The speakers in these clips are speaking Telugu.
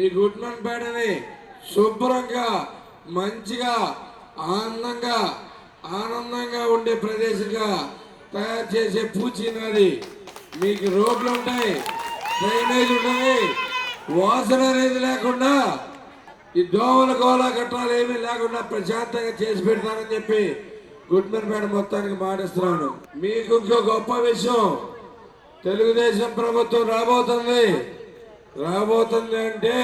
ఈ గుడ్మన్పేటని శుభ్రంగా మంచిగా ఆనందంగా ఉండే ప్రదేశంగా తయారు చేసే పూచినది. మీకు రోడ్లు ఉంటాయి, డ్రైనేజ్ ఉంటుంది, వాసన అనేది లేకుండా ఈ దోమల గోళ కట్టాలు ఏమీ లేకుండా ప్రశాంతంగా చేసి పెడతానని చెప్పి గుడ్మన్పేట మొత్తానికి మాటిస్తున్నాను. మీకు ఇంకో గొప్ప విషయం, తెలుగుదేశం ప్రభుత్వం రాబోతుంది అంటే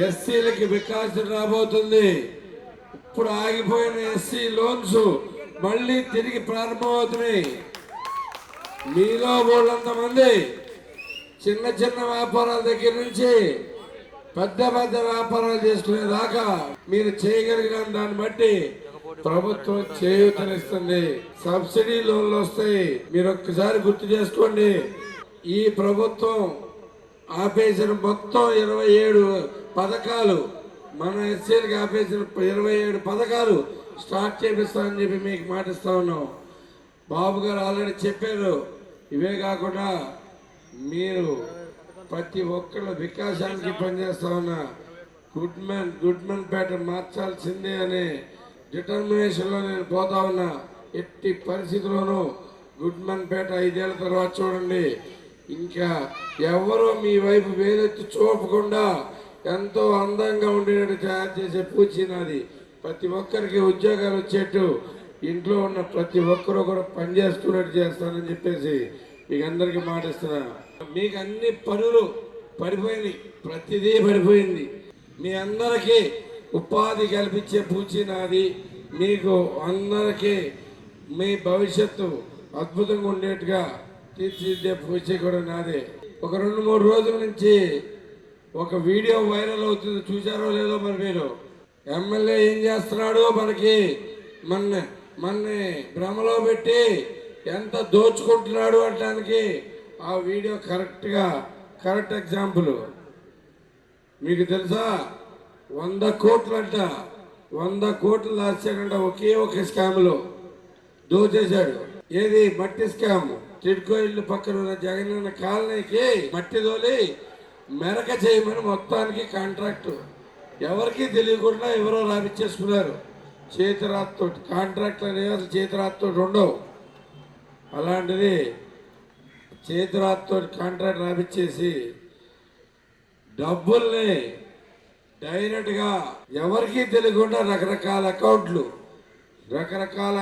ఎస్సీలకి వికాసం రాబోతుంది. ఇప్పుడు ఆగిపోయిన ఎస్సీ లోన్స్ మళ్ళీ తిరిగి ప్రారంభమవుతున్నాయి. మీలో వాళ్ళంతమంది చిన్న వ్యాపారాల దగ్గర నుంచి పెద్ద వ్యాపారాలు చేసుకునేదాకా మీరు చేయగలిగిన దాన్ని బట్టి ప్రభుత్వం చేయూతనిస్తుంది. సబ్సిడీ లోన్లు వస్తాయి. మీరు ఒక్కసారి గుర్తు చేసుకోండి. ఈ ప్రభుత్వం ఆపేసిన మొత్తం 27 పథకాలు, మన ఎస్సీలకు ఆపేసిన 27 పథకాలు స్టార్ట్ చేపిస్తామని చెప్పి మీకు మాటిస్తా ఉన్నాం. బాబు గారు ఆల్రెడీ చెప్పారు. ఇవే కాకుండా మీరు ప్రతి ఒక్కళ్ళ వికాసానికి పనిచేస్తా ఉన్నా గుడ్మన్పేట మార్చాల్సిందే అనే డిటర్మినేషన్లో నేను పోతా ఉన్నా. ఎట్టి పరిస్థితుల్లోనూ గుడ్మన్పేట 5 ఏళ్ల తర్వాత చూడండి, ఇంకా ఎవరో మీ వైపు వేలెత్తి చూపకుండా ఎంతో అందంగా ఉండేటట్టు తయారు చేసే పూచినది. ప్రతి ఒక్కరికి ఉద్యోగాలు వచ్చేట్టు, ఇంట్లో ఉన్న ప్రతి ఒక్కరూ కూడా పనిచేస్తున్నట్టు చేస్తానని చెప్పేసి మీకు అందరికీ మాటిస్తున్నా. మీకు అన్ని పనులు పడిపోయినాయి, ప్రతిదీ పడిపోయింది. మీ అందరికీ ఉపాధి కల్పించే పూచినది. మీకు అందరికీ మీ భవిష్యత్తు అద్భుతంగా ఉండేట్టుగా తీర్చిదిద్దే పూచి కూడా నాదే. ఒక 2-3 రోజుల నుంచి ఒక వీడియో వైరల్ అవుతుంది, చూసారో లేదో మరి మీరు. ఎమ్మెల్యే ఏం చేస్తున్నాడో మనకి మన్ని భ్రమలో పెట్టి ఎంత దోచుకుంటున్నాడు అనడానికి ఆ వీడియో కరెక్ట్ ఎగ్జాంపుల్. మీకు తెలుసా, 100 కోట్లంట, 100 కోట్లు దాచాడంట ఒకే ఒక స్కామ్లో దోచేశాడు. ఏది? మట్టి స్కామ్. టిడ్కో ఇల్లు పక్కన ఉన్న జగనన్న కాలనీకి మట్టి తోలి మెరక చేయమని మొత్తానికి కాంట్రాక్టు ఎవరికి తెలియకుండా ఎవరో రాపిచ్చేసుకున్నారు చేతిరాత్తో. కాంట్రాక్ట్లు అనేవి అసలు చేతిరాత్తో ఉండవు. అలాంటిది చేతిరాత్తో కాంట్రాక్ట్ రాపిచ్చేసి డబ్బుల్ని డైరెక్ట్గా ఎవరికీ తెలియకుండా రకరకాల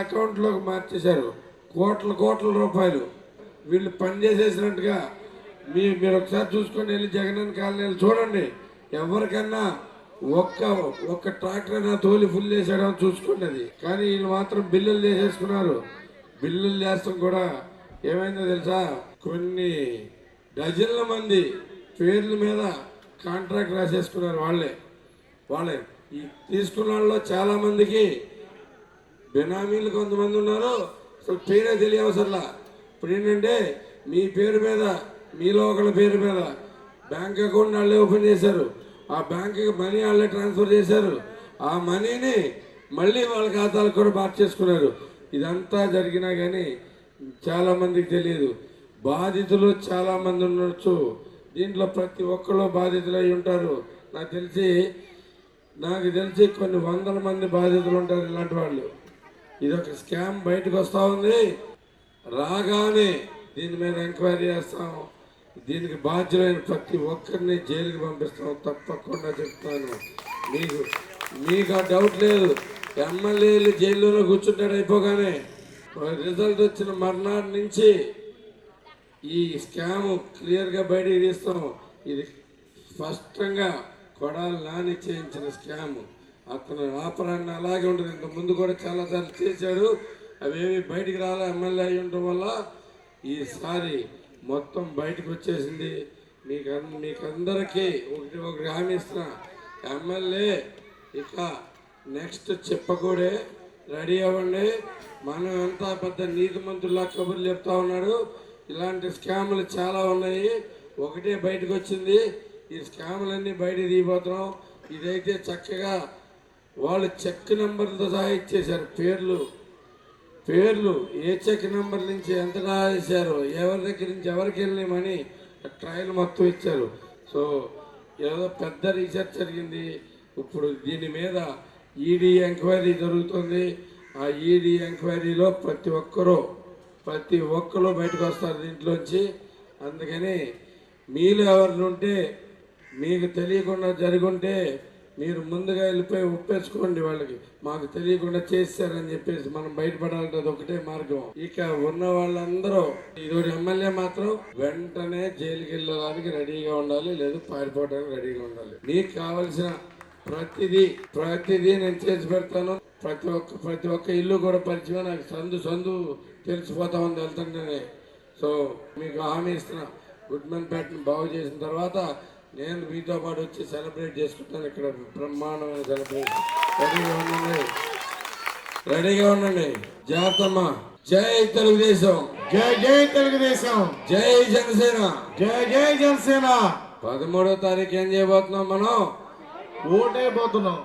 అకౌంట్లోకి మార్చేశారు. కోట్ల రూపాయలు వీళ్ళు పనిచేసేసినట్టుగా. మీరు ఒకసారి చూసుకొని వెళ్ళి జగనన్న కాలనీలు చూడండి. ఎవరికన్నా ఒక్క ట్రాక్టర్ అయినా తోలి ఫుల్ చేసాడని చూసుకోండి. అది కానీ వీళ్ళు మాత్రం బిల్లులు చేసేసుకున్నారు. బిల్లులు చేస్తాం కూడా ఏమైందో తెలుసా, కొన్ని డజన్ల మంది పేర్ల మీద కాంట్రాక్ట్ రాసేసుకున్నారు. వాళ్ళే ఈ తీసుకున్న వాళ్ళలో చాలా మందికి బెనామీలు కొంతమంది ఉన్నారు, అసలు పేరే తెలియవసరలా. ఇప్పుడు ఏంటంటే మీ పేరు మీద, మీలో ఒకళ్ళ పేరు మీద బ్యాంక్ అకౌంట్ వాళ్ళే ఓపెన్ చేశారు. ఆ బ్యాంకుకి మనీ వాళ్ళే ట్రాన్స్ఫర్ చేశారు. ఆ మనీని మళ్ళీ వాళ్ళ ఖాతాలకు కూడా మార్చేసుకున్నారు. ఇదంతా జరిగినా కానీ చాలామందికి తెలియదు. బాధితులు చాలామంది ఉండొచ్చు. దీంట్లో ప్రతి ఒక్కళ్ళు బాధితులు అయి ఉంటారు. నాకు తెలిసి కొన్ని 100 మంది బాధితులు ఉంటారు ఇలాంటి వాళ్ళు. ఇదొక స్కామ్ బయటకు వస్తూ ఉంది. రాగానే దీని మీద ఎంక్వైరీ చేస్తాం. దీనికి బాధ్యులైన ప్రతి ఒక్కరిని జైలుకి పంపిస్తాం, తప్పకుండా చెప్తాను. మీకు ఆ డౌట్ లేదు. ఎమ్మెల్యేలు జైల్లోనే కూర్చుంటాడు అయిపోగానే రిజల్ట్ వచ్చిన మర్నాడు నుంచి ఈ స్కామ్ క్లియర్గా బయటికి తీస్తాం. ఇది స్పష్టంగా కొడాలి నాని చేయించిన స్కామ్. అతను ఆపరాన్ని అలాగే ఉంటుంది. ఇంత ముందు కూడా చాలాసార్లు చేశాడు, అవేవి బయటికి రాలే. ఎమ్మెల్యే అయి ఉండటం వల్ల ఈసారి మొత్తం బయటకు వచ్చేసింది. మీకందరికీ ఒకటి హామీ ఇస్తున్నా, ఎమ్మెల్యే ఇక నెక్స్ట్ చెప్పకూడే రెడీ అవ్వండి. మనం ఎంత పెద్ద నీతిమంతుల్లా కబుర్లు చెప్తా ఉన్నాడు. ఇలాంటి స్కాములు చాలా ఉన్నాయి. ఒకటే బయటకు వచ్చింది. ఈ స్కాములన్నీ బయటకు తీయబోతున్నాం. ఇదైతే చక్కగా వాళ్ళు చెక్ నెంబర్లతో సహా ఇచ్చేశారు. పేర్లు ఏ చెక్ నెంబర్ నుంచి ఎంత రాశారు, ఎవరి దగ్గర నుంచి ఎవరికి వెళ్ళినామని ట్రయల్ మొత్తం ఇచ్చారు. సో ఏదో పెద్ద రీసెర్చ్ జరిగింది. ఇప్పుడు దీని మీద ఈడీ ఎంక్వైరీ జరుగుతుంది. ఆ ఈడీ ఎంక్వైరీలో ప్రతి ఒక్కరు బయటకు వస్తారు దీంట్లోంచి. అందుకని మీలో ఎవరిని ఉంటే మీకు తెలియకుండా జరుగుంటే మీరు ముందుగా వెళ్ళిపోయి ఒప్పేసుకోండి. వాళ్ళకి మాకు తెలియకుండా చేశారని చెప్పేసి మనం బయటపడాలంటే అది ఒకటే మార్గం. ఇక ఉన్న వాళ్ళందరూ ఇదొక ఎమ్మెల్యే మాత్రం వెంటనే జైలుకి వెళ్ళడానికి రెడీగా ఉండాలి, లేదు పారిపోవడానికి రెడీగా ఉండాలి. మీకు కావలసిన ప్రతిదీ నేను చేసి పెడతాను. ప్రతి ఒక్క ఇల్లు కూడా పరిచయం, నాకు సందు తెలిసిపోతా ఉంది వెళ్తుంటేనే. సో మీకు హామీ ఇస్తున్నా, గుడ్మెన్పేటను బాగు చేసిన తర్వాత నేను మీతో పాటు వచ్చి సెలబ్రేట్ చేసుకుంటాను. ఇక్కడ బ్రహ్మాండమైన సెలబ్రేషన్. రెడీగా ఉండండి. జాగ్రత్తమ్మా. జై తెలుగుదేశం, జై తెలుగుదేశం, జై జనసేన, జై జనసేన. 13వ తారీఖు ఏం చేయబోతున్నాం మనం? ఓటైపోతున్నాం.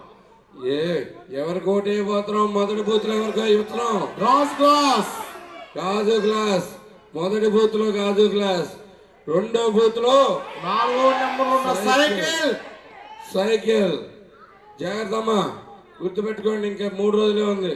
ఎవరికి ఓటైపోతున్నాం? మొదటి బూత్ లో ఎవరికి ఇస్తున్నాం? గాజు గ్లాస్. మొదటి బూత్ లో గాజు గ్లాస్, రెండో బూత్ లో 4వ నెంబర్ ఉన్న సైకిల్. జాగ్రత్తమ్మా, గుర్తుపెట్టుకోండి. ఇంకా 3 రోజులే ఉంది.